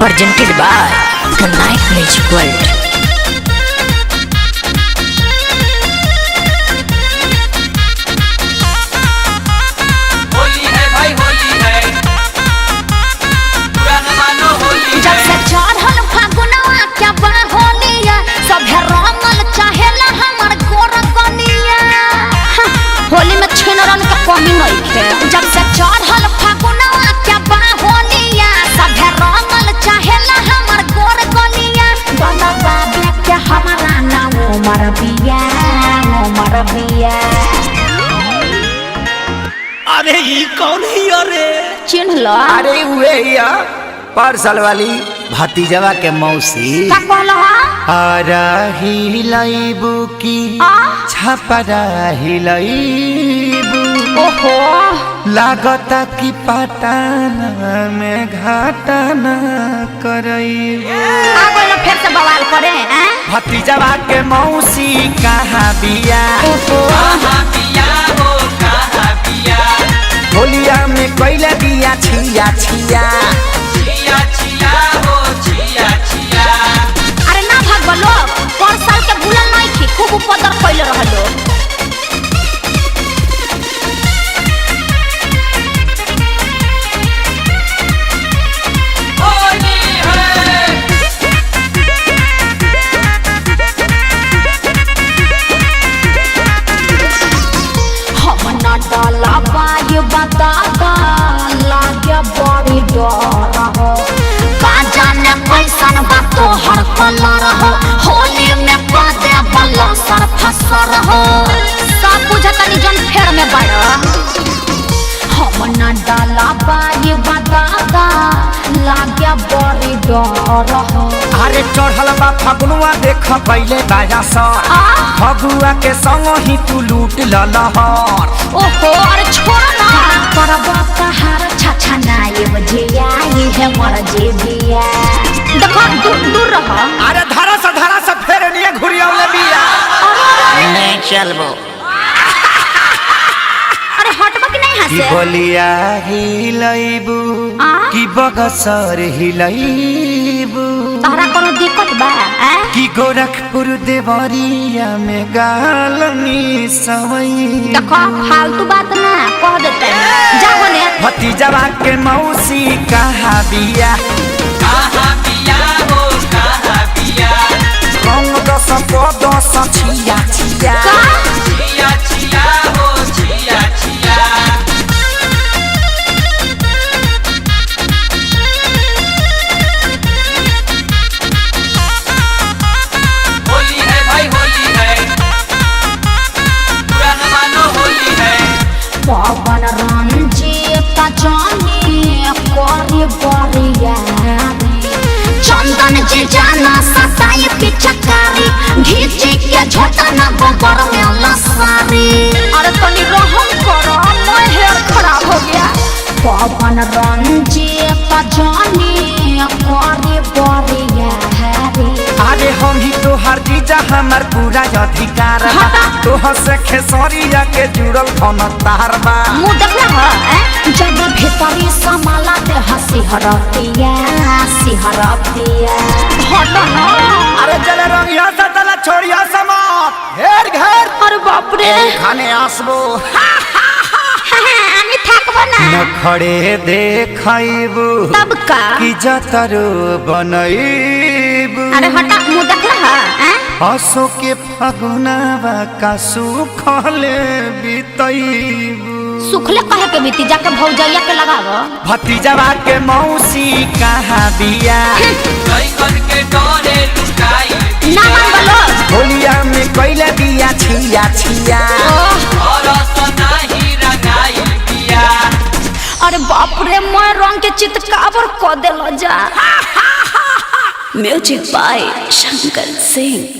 presented by the Night Music World. Holi में छिनरन के कमी नहीं है। जब से चढ़ल फागुनवा क्या बाहोलिया सभे रंगल चाहेला हमर गोर गलिया बाबा बाबे के हमारा नाम उमर बिया अरे ये कौन है अरे चिन्ह लो अरे हुए या पार्सल वाली भतीजवा के मौसी का कहलो आरा हिलाइबू की छपरा हिलाइबू ओहो लागता की पटाना में घाटाना करइबू आगे ना फिर से बवाल करे हैं भतीजवा के मौसी कहाँ बिया ओहो होलिया में कोइला बिया छिया छिया अरे ना भाग लोग पर साल के भूलल नहीं थी खूब उपद्र कइले रहलो हम ना डाला बाय बताता लागे बड़ी डर हो का जाने कैसन बा तोहर कलर हो होली में पदे बल्ला सर फसर हो सब बुझतनी जन फेर में बड़ा हम ना डाला बाय बताता लागे बड़ी डर हो अरे चढ़ल बा फगुआ देख पहले बाजा सा फगुआ के संग ही तू लूट ललहर ओहो अरे छोड़ ना करबा कहार छछा नाये बजिया ये है मर जे बिया देखो दूर रह अरे धारा से फेर निये घुरियावले बिया नहीं चलबो अरे हटबा कि नहीं की हंसे बोलिया हिलाइबू की बगसर हिलाइबू तहरा कोनो दिक्कत बा की गोरखपुर देवरिया में गालनी सवई देखो फालतू बात ना कह देते जाओ ने भतीजवा के मौसी कहाँ बिया रंग दस को दस छिया छिया पवन रंजीत जानी कोरी बरिया चंदन जे जाना सताई पिचकारी घीचे के झोटा ना गोबर में लसारी अरे तनी रहम करो मैं हेयर खराब हो गया पवन रंजीत जानी कोरी बरिया अरे हम ही तोहर जीजा हमार पूरा अधिकार बा तोहर से खेसरिया के जुड़ल कौन तार बा मुंह देखना है जब भीतरी समाला ते हंसी हरतिया हट ना अरे चले रंगिया से तला छोड़िया समात घेर घेर अरे बाप रे खाने आसबो আমি থাকবো না नखड़े देखइबू तब का की जतरो बनइबू अरे हटा मुंह देखना है हसो के फगुनावा का सुखले बितइबू सुखले कहे के बीती जाके भौजैया के लगावो भतीजवा के मौसी कहाँ बिया ना मान बोलो होलिया में कोइला बिया छिया छिया अरे बाप रे मैं रंग के चितकावर क देलो जा म्यूजिक बाय शंकर सिंह।